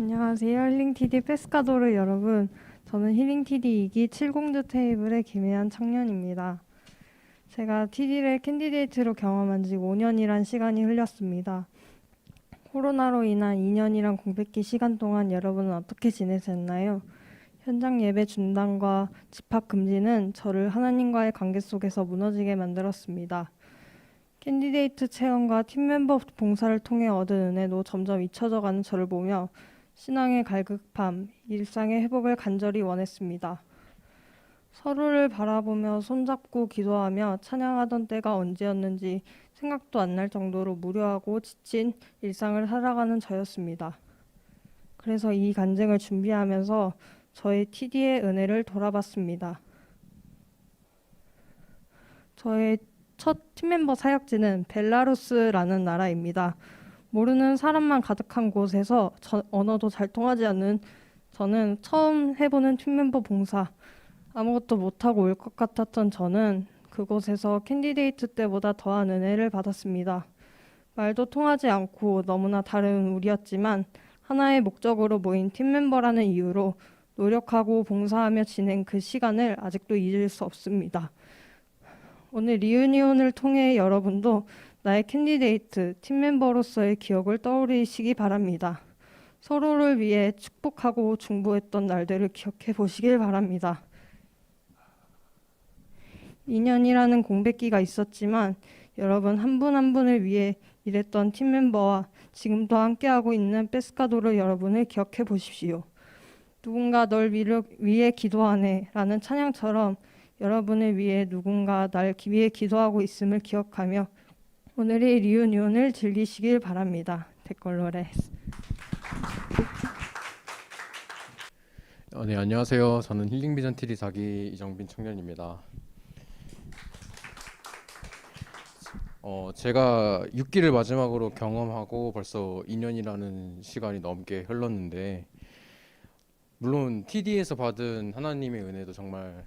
안녕하세요. 힐링TD 페스카도르 여러분. 저는 힐링TD 2기 70주 테이블의 김혜한 청년입니다. 제가 TD를 캔디데이트로 경험한 지 5년이란 시간이 흘렸습니다. 코로나로 인한 2년이란 공백기 시간 동안 여러분은 어떻게 지내셨나요? 현장 예배 중단과 집합 금지는 저를 하나님과의 관계 속에서 무너지게 만들었습니다. 캔디데이트 체험과 팀멤버 봉사를 통해 얻은 은혜도 점점 잊혀져가는 저를 보며 신앙의 갈급함, 일상의 회복을 간절히 원했습니다. 서로를 바라보며 손잡고 기도하며 찬양하던 때가 언제였는지 생각도 안 날 정도로 무료하고 지친 일상을 살아가는 저였습니다. 그래서 이 간증을 준비하면서 저의 TD의 은혜를 돌아봤습니다. 저의 첫 팀멤버 사역지는 벨라루스라는 나라입니다. 모르는 사람만 가득한 곳에서 언어도 잘 통하지 않는 저는 처음 해보는 팀멤버 봉사, 아무것도 못하고 올 것 같았던 저는 그곳에서 캔디데이트 때보다 더한 은혜를 받았습니다. 말도 통하지 않고 너무나 다른 우리였지만 하나의 목적으로 모인 팀멤버라는 이유로 노력하고 봉사하며 지낸 그 시간을 아직도 잊을 수 없습니다. 오늘 리유니온을 통해 여러분도 나의 캔디데이트, 팀멤버로서의 기억을 떠올리시기 바랍니다. 서로를 위해 축복하고 중보했던 날들을 기억해 보시길 바랍니다. 2년이라는 공백기가 있었지만 여러분 한 분 한 분을 위해 일했던 팀멤버와 지금도 함께하고 있는 페스카도르 여러분을 기억해 보십시오. 누군가 널 위해 기도하네 라는 찬양처럼 여러분을 위해 누군가 날 위해 기도하고 있음을 기억하며 오늘의 리유니온을 즐기시길 바랍니다. 데콜로레스. 네, 안녕하세요. 저는 힐링비전 TD 4기 이정빈 청년입니다. 제가 6기를 마지막으로 경험하고 벌써 2년이라는 시간이 넘게 흘렀는데, 물론 TD에서 받은 하나님의 은혜도 정말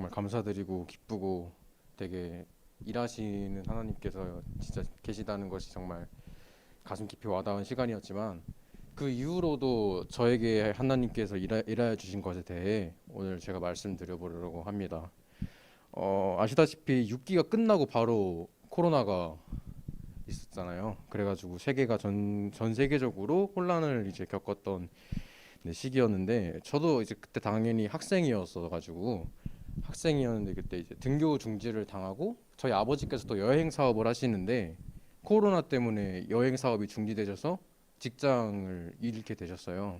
감사드리고 기쁘고 되게 일하시는 하나님께서 진짜 계시다는 것이 정말 가슴 깊이 와닿은 시간이었지만, 그 이후로도 저에게 하나님께서 일하여 주신 것에 대해 오늘 제가 말씀드려보려고 합니다. 아시다시피 6기가 끝나고 바로 코로나가 있었잖아요. 그래가지고 세계가 전 세계적으로 혼란을 이제 겪었던 시기였는데, 저도 이제 그때 당연히 학생이었는데 그때 이제 등교 중지를 당하고, 저희 아버지께서 또 여행 사업을 하시는데 코로나 때문에 여행 사업이 중지되셔서 직장을 잃게 되셨어요.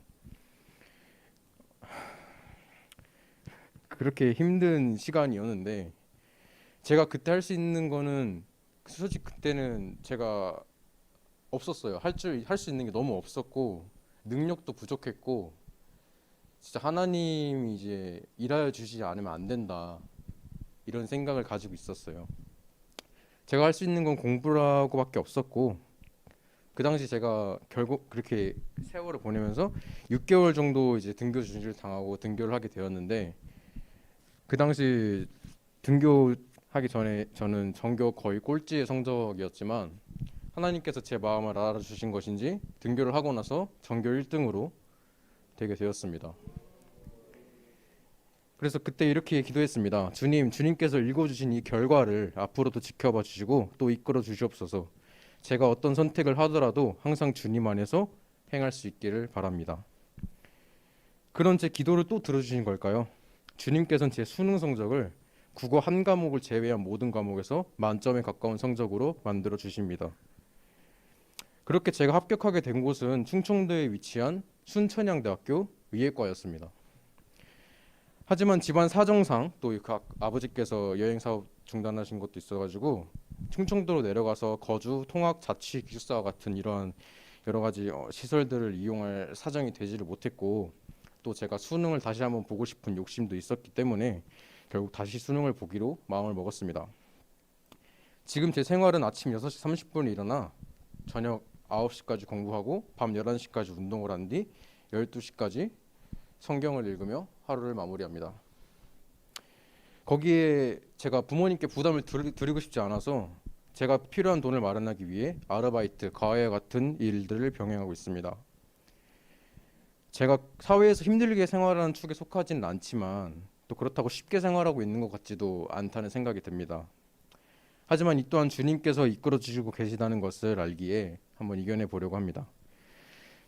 그렇게 힘든 시간이었는데, 제가 그때 할 수 있는 거는 솔직히 그때는 제가 없었어요. 할 수 있는 게 너무 없었고 능력도 부족했고, 진짜 하나님이 이제 일하여 주시지 않으면 안 된다, 이런 생각을 가지고 있었어요. 제가 할 수 있는 건 공부라고밖에 없었고, 그 당시 제가 결국 그렇게 세월을 보내면서 6개월 정도 이제 등교 중지를 당하고 등교를 하게 되었는데, 그 당시 등교하기 전에 저는 전교 거의 꼴찌의 성적이었지만 하나님께서 제 마음을 알아주신 것인지 등교를 하고 나서 전교 1등으로 되게 되었습니다. 그래서 그때 이렇게 기도했습니다. 주님께서 읽어주신 이 결과를 앞으로도 지켜봐 주시고 또 이끌어 주시옵소서. 제가 어떤 선택을 하더라도 항상 주님 안에서 행할 수 있기를 바랍니다. 그런 제 기도를 또 들어주신 걸까요? 주님께서는 제 수능 성적을 국어 한 과목을 제외한 모든 과목에서 만점에 가까운 성적으로 만들어 주십니다. 그렇게 제가 합격하게 된 곳은 충청도에 위치한 순천향대학교 의예과였습니다. 하지만 집안 사정상 또 아버지께서 여행 사업 중단하신 것도 있어가지고 충청도로 내려가서 거주, 통학, 자취, 기숙사와 같은 이러한 여러 가지 시설들을 이용할 사정이 되지를 못했고, 또 제가 수능을 다시 한번 보고 싶은 욕심도 있었기 때문에 결국 다시 수능을 보기로 마음을 먹었습니다. 지금 제 생활은 아침 6시 30분에 일어나 저녁 9시까지 공부하고 밤 11시까지 운동을 한 뒤 12시까지 성경을 읽으며 하루를 마무리합니다. 거기에 제가 부모님께 부담을 드리고 싶지 않아서 제가 필요한 돈을 마련하기 위해 아르바이트, 과외 같은 일들을 병행하고 있습니다. 제가 사회에서 힘들게 생활하는 축에 속하지는 않지만 또 그렇다고 쉽게 생활하고 있는 것 같지도 않다는 생각이 듭니다. 하지만 이 또한 주님께서 이끌어 주시고 계시다는 것을 알기에 한번 이겨내 보려고 합니다.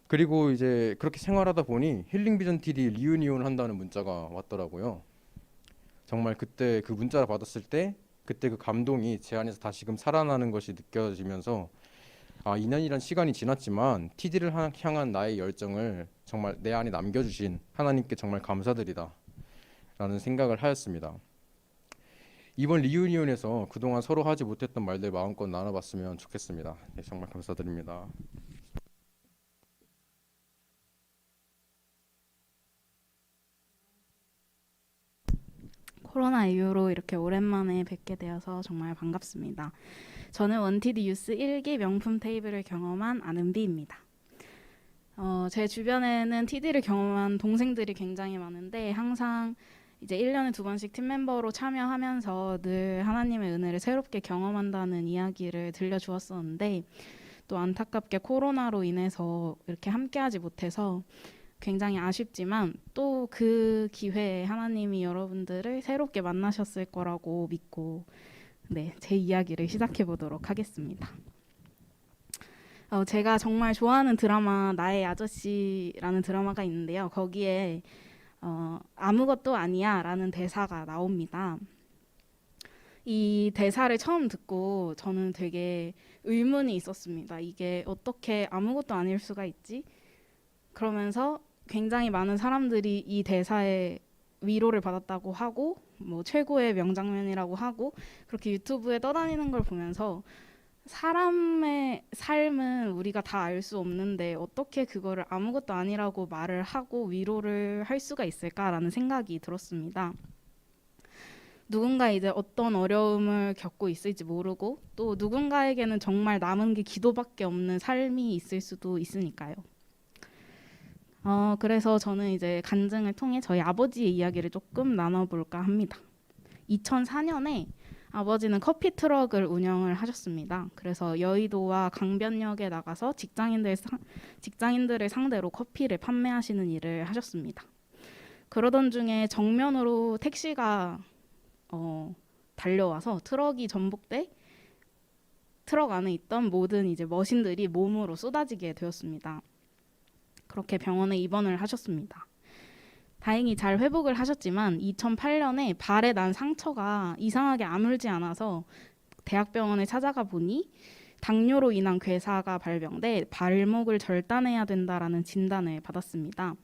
그리고 이제 그렇게 생활하다 보니 힐링 비전 TD 리유니온 한다는 문자가 왔더라고요. 정말 그때 그 문자를 받았을 때 그때 그 감동이 제 안에서 다시금 살아나는 것이 느껴지면서 2년이란 시간이 지났지만 TD를 향한 나의 열정을 정말 내 안에 남겨주신 하나님께 정말 감사드리다 라는 생각을 하였습니다. 이번 리유니온에서 그동안 서로 하지 못했던 말들 마음껏 나눠봤으면 좋겠습니다. 네, 정말 감사드립니다. 코로나 이후로 이렇게 오랜만에 뵙게 되어서 정말 반갑습니다. 저는 원티드 유스 1기 명품 테이블을 경험한 아는비입니다. 제 주변에는 TD를 경험한 동생들이 굉장히 많은데 항상 이제 1년에 2번씩 팀 멤버로 참여하면서 늘 하나님의 은혜를 새롭게 경험한다는 이야기를 들려주었었는데 또 안타깝게 코로나로 인해서 이렇게 함께하지 못해서 굉장히 아쉽지만 또 그 기회에 하나님이 여러분들을 새롭게 만나셨을 거라고 믿고 제 이야기를 시작해 보도록 하겠습니다. 제가 정말 좋아하는 드라마 나의 아저씨라는 드라마가 있는데요. 거기에 아무것도 아니야 라는 대사가 나옵니다. 이 대사를 처음 듣고 저는 되게 의문이 있었습니다. 이게 어떻게 아무것도 아닐 수가 있지? 그러면서 굉장히 많은 사람들이 이 대사에 위로를 받았다고 하고 뭐 최고의 명장면이라고 하고 그렇게 유튜브에 떠다니는 걸 보면서 사람의 삶은 우리가 다 알 수 없는데 어떻게 그거를 아무것도 아니라고 말을 하고 위로를 할 수가 있을까라는 생각이 들었습니다. 누군가 이제 어떤 어려움을 겪고 있을지 모르고 또 누군가에게는 정말 남은 게 기도밖에 없는 삶이 있을 수도 있으니까요. 그래서 저는 이제 간증을 통해 저희 아버지의 이야기를 조금 나눠볼까 합니다. 2004년에 아버지는 커피 트럭을 운영을 하셨습니다. 그래서 여의도와 강변역에 나가서 직장인들을 상대로 커피를 판매하시는 일을 하셨습니다. 그러던 중에 정면으로 택시가 달려와서 트럭이 전복돼 트럭 안에 있던 모든 이제 머신들이 몸으로 쏟아지게 되었습니다. 그렇게 병원에 입원을 하셨습니다. 다행히 잘 회복을 하셨지만 2008년에 발에 난 상처가 이상하게 아물지 않아서 대학병원에 찾아가 보니 당뇨로 인한 괴사가 발병돼 발목을 절단해야 된다라는 진단을 받았습니다.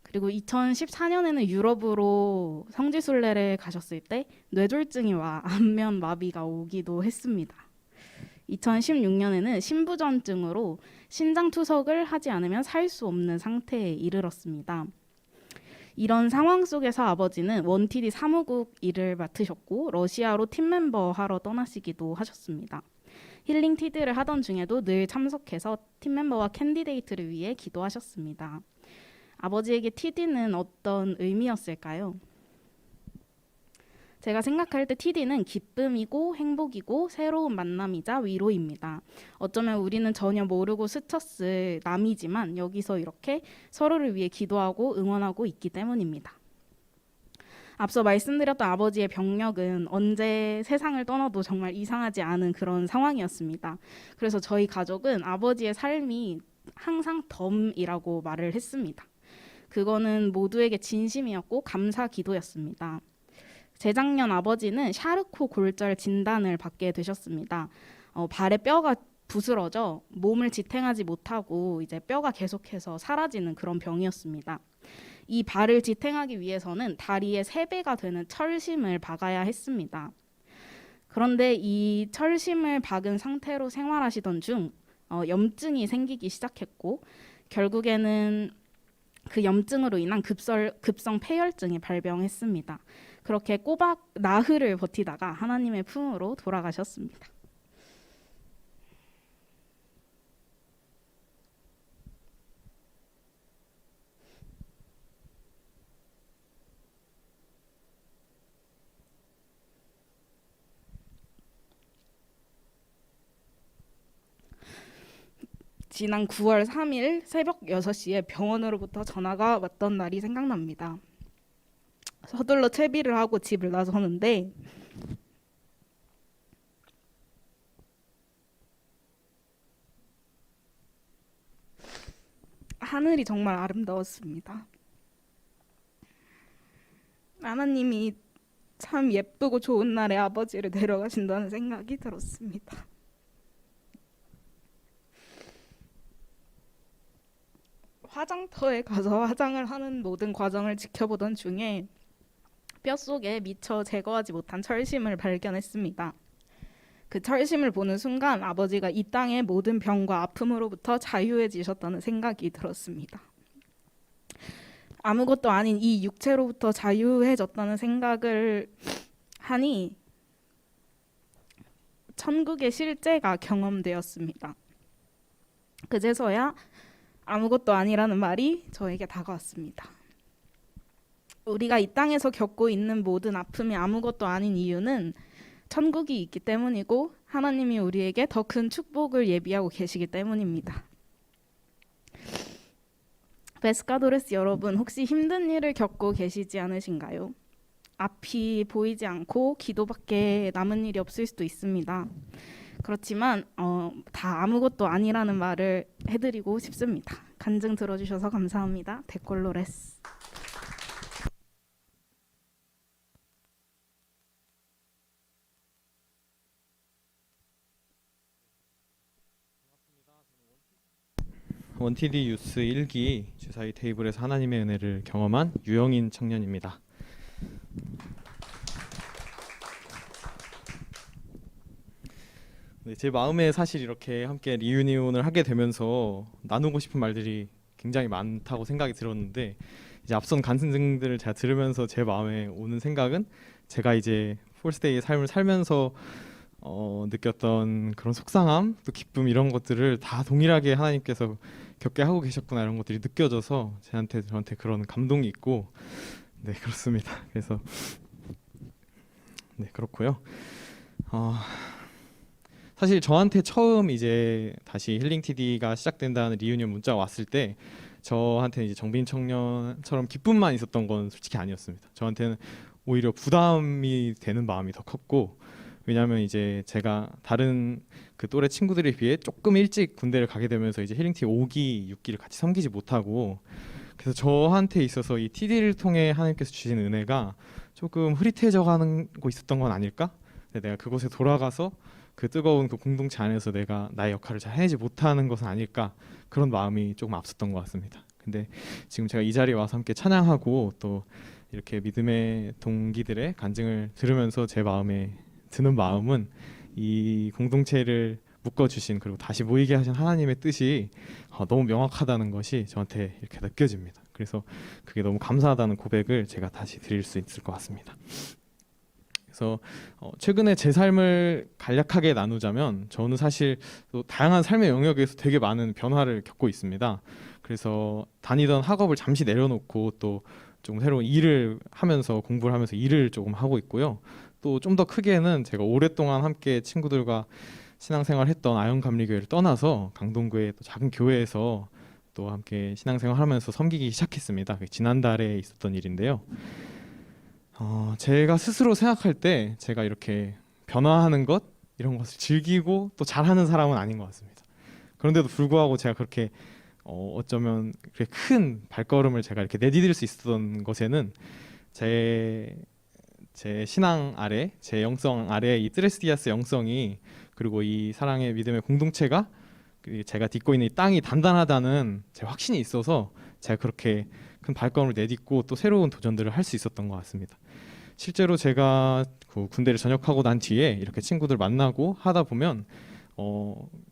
그리고 2014년에는 유럽으로 성지순례를 가셨을 때 뇌졸중이 와 안면 마비가 오기도 했습니다. 2016년에는 신부전증으로 신장 투석을 하지 않으면 살 수 없는 상태에 이르렀습니다. 이런 상황 속에서 아버지는 원티디 사무국 일을 맡으셨고 러시아로 팀 멤버 하러 떠나시기도 하셨습니다. 힐링 TD를 하던 중에도 늘 참석해서 팀 멤버와 캔디데이트를 위해 기도하셨습니다. 아버지에게 TD는 어떤 의미였을까요? 제가 생각할 때 TD는 기쁨이고 행복이고 새로운 만남이자 위로입니다. 어쩌면 우리는 전혀 모르고 스쳤을 남이지만 여기서 이렇게 서로를 위해 기도하고 응원하고 있기 때문입니다. 앞서 말씀드렸던 아버지의 병력은 언제 세상을 떠나도 정말 이상하지 않은 그런 상황이었습니다. 그래서 저희 가족은 아버지의 삶이 항상 덤이라고 말을 했습니다. 그거는 모두에게 진심이었고 감사 기도였습니다. 재작년 아버지는 샤르코 골절 진단을 받게 되셨습니다. 발에 뼈가 부스러져 몸을 지탱하지 못하고 이제 뼈가 계속해서 사라지는 그런 병이었습니다. 이 발을 지탱하기 위해서는 다리에 3배가 되는 철심을 박아야 했습니다. 그런데 이 철심을 박은 상태로 생활하시던 중 염증이 생기기 시작했고 결국에는 그 염증으로 인한 급성 폐혈증이 발병했습니다. 그렇게 꼬박 나흘을 버티다가 하나님의 품으로 돌아가셨습니다. 지난 9월 3일 새벽 6시에 병원으로부터 전화가 왔던 날이 생각납니다. 서둘러 채비를 하고 집을 나서는데 하늘이 정말 아름다웠습니다. 하나님이 참 예쁘고 좋은 날에 아버지를 데려가신다는 생각이 들었습니다. 화장터에 가서 화장을 하는 모든 과정을 지켜보던 중에 뼛속에 미처 제거하지 못한 철심을 발견했습니다. 그 철심을 보는 순간 아버지가 이 땅의 모든 병과 아픔으로부터 자유해지셨다는 생각이 들었습니다. 아무것도 아닌 이 육체로부터 자유해졌다는 생각을 하니 천국의 실제가 경험되었습니다. 그제서야 아무것도 아니라는 말이 저에게 다가왔습니다. 우리가 이 땅에서 겪고 있는 모든 아픔이 아무것도 아닌 이유는 천국이 있기 때문이고 하나님이 우리에게 더 큰 축복을 예비하고 계시기 때문입니다. 베스카도레스 여러분, 혹시 힘든 일을 겪고 계시지 않으신가요? 앞이 보이지 않고 기도밖에 남은 일이 없을 수도 있습니다. 그렇지만 다 아무것도 아니라는 말을 해드리고 싶습니다. 간증 들어주셔서 감사합니다. 데콜로레스. 원티디 유스 1기 주사위 테이블에서 하나님의 은혜를 경험한 유영인 청년입니다. 네, 제 마음에 사실 이렇게 함께 리유니온을 하게 되면서 나누고 싶은 말들이 굉장히 많다고 생각이 들었는데, 이제 앞선 간증들을 제가 들으면서 제 마음에 오는 생각은 제가 이제 폴스데이의 삶을 살면서 느꼈던 그런 속상함, 또 기쁨, 이런 것들을 다 동일하게 하나님께서 겪게 하고 계셨구나, 이런 것들이 느껴져서 저한테 그런 감동이 있고, 네, 그렇습니다. 그래서 네, 그렇고요. 사실 저한테 처음 이제 다시 힐링 TD가 시작된다는 리유니온 문자가 왔을 때 저한테 이제 정빈 청년처럼 기쁨만 있었던 건 솔직히 아니었습니다. 저한테는 오히려 부담이 되는 마음이 더 컸고, 왜냐하면 이제 제가 다른 그 또래 친구들에 비해 조금 일찍 군대를 가게 되면서 이제 힐링티 5기, 6기를 같이 섬기지 못하고, 그래서 저한테 있어서 이 TD를 통해 하나님께서 주신 은혜가 조금 흐릿해져 가는 거 있었던 건 아닐까? 내가 그곳에 돌아가서 그 뜨거운 그 공동체 안에서 내가 나의 역할을 잘 해내지 못하는 것은 아닐까, 그런 마음이 조금 앞섰던 것 같습니다. 근데 지금 제가 이 자리에 와서 함께 찬양하고 또 이렇게 믿음의 동기들의 간증을 들으면서 제 마음에 드는 마음은 이 공동체를 묶어주신, 그리고 다시 모이게 하신 하나님의 뜻이 너무 명확하다는 것이 저한테 이렇게 느껴집니다. 그래서 그게 너무 감사하다는 고백을 제가 다시 드릴 수 있을 것 같습니다. 그래서 최근에 제 삶을 간략하게 나누자면, 저는 사실 또 다양한 삶의 영역에서 되게 많은 변화를 겪고 있습니다. 그래서 다니던 학업을 잠시 내려놓고 또 좀 새로운 일을 하면서, 공부를 하면서 일을 조금 하고 있고요. 또 좀 더 크게는 제가 오랫동안 함께 친구들과 신앙생활 했던 아영감리교회를 떠나서 강동구의 또 작은 교회에서 또 함께 신앙생활 하면서 섬기기 시작했습니다. 지난달에 있었던 일인데요. 제가 스스로 생각할 때 제가 이렇게 변화하는 것, 이런 것을 즐기고 또 잘하는 사람은 아닌 것 같습니다. 그런데도 불구하고 제가 그렇게 어쩌면 그렇게 큰 발걸음을 제가 이렇게 내디딜 수 있었던 것에는 제 신앙 아래, 제 영성 아래 이 트레스디아스 영성이, 그리고 이 사랑의 믿음의 공동체가, 제가 딛고 있는 이 땅이 단단하다는 제 확신이 있어서 제가 그렇게 큰 발걸음을 내딛고 또 새로운 도전들을 할 수 있었던 것 같습니다. 실제로 제가 그 군대를 전역하고 난 뒤에 이렇게 친구들 만나고 하다 보면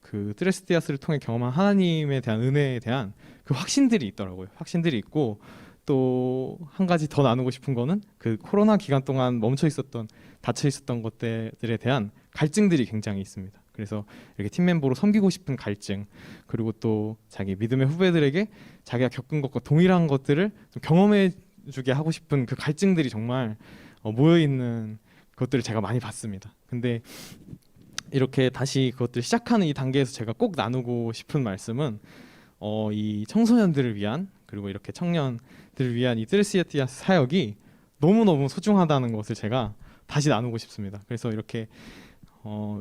그 트레스디아스를 통해 경험한 하나님에 대한 은혜에 대한 그 확신들이 있더라고요. 확신들이 있고, 또 한 가지 더 나누고 싶은 거는 그 코로나 기간 동안 멈춰 있었던, 닫혀 있었던 것들에 대한 갈증들이 굉장히 있습니다. 그래서 이렇게 팀 멤버로 섬기고 싶은 갈증, 그리고 또 자기 믿음의 후배들에게 자기가 겪은 것과 동일한 것들을 좀 경험해 주게 하고 싶은 그 갈증들이 정말 모여 있는 것들을 제가 많이 봤습니다. 근데 이렇게 다시 그것들 시작하는 이 단계에서 제가 꼭 나누고 싶은 말씀은 이 청소년들을 위한 그리고 이렇게 청년들을 위한 이 뜨르시아티아 사역이 너무너무 소중하다는 것을 제가 다시 나누고 싶습니다. 그래서 이렇게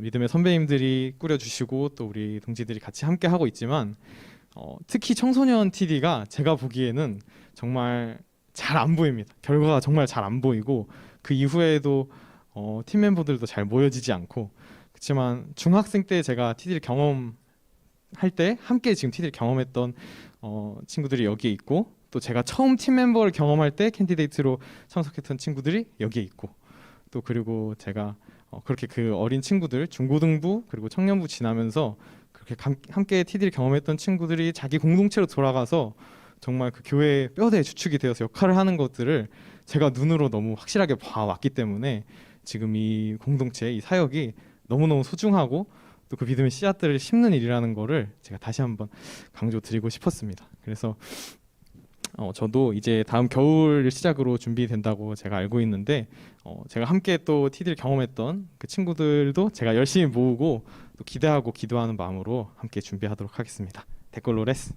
믿음의 선배님들이 꾸려주시고 또 우리 동지들이 같이 함께 하고 있지만 특히 청소년 TD가 제가 보기에는 정말 잘 안 보입니다. 결과가 정말 잘 안 보이고 그 이후에도 팀 멤버들도 잘 모여지지 않고 그렇지만 중학생 때 제가 TD를 경험할 때 함께 지금 TD를 경험했던 친구들이 여기에 있고 또 제가 처음 팀 멤버를 경험할 때 캔디데이트로 참석했던 친구들이 여기에 있고 또 그리고 제가 그렇게 그 어린 친구들 중고등부 그리고 청년부 지나면서 그렇게 함께 TD를 경험했던 친구들이 자기 공동체로 돌아가서 정말 그 교회의 뼈대 주축이 되어서 역할을 하는 것들을 제가 눈으로 너무 확실하게 봐왔기 때문에 지금 이 공동체, 이 사역이 너무너무 소중하고 또 그 믿음의 씨앗들을 심는 일이라는 거를 제가 다시 한번 강조드리고 싶었습니다. 그래서 저도 이제 다음 겨울 시작으로 준비된다고 제가 알고 있는데 제가 함께 또 TD를 경험했던 그 친구들도 제가 열심히 모으고 또 기대하고 기도하는 마음으로 함께 준비하도록 하겠습니다. 댓글로 레스.